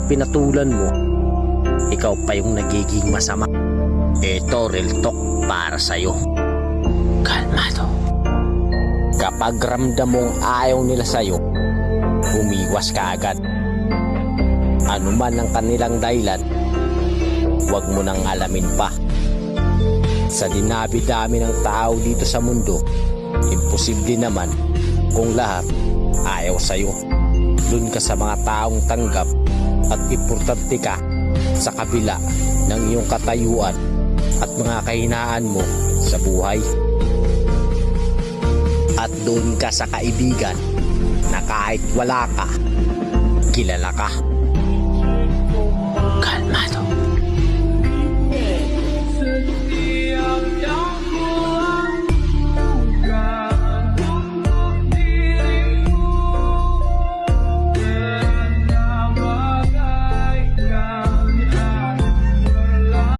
pinatulan mo, ikaw pa yung nagiging masama. Ito, real talk para sa'yo. Kalmado. Kapag ramdam mong ayaw nila sa'yo, umiwas ka agad. Ano man ang kanilang dahilan, huwag mo nang alamin pa. Sa dinabi-dami ng tao dito sa mundo, imposible naman kung lahat ayaw sa'yo. Doon ka sa mga taong tanggap at importante ka sa kabila ng iyong katayuan at mga kahinaan mo sa buhay. At doon ka sa kaibigan na kahit wala ka, kilala ka.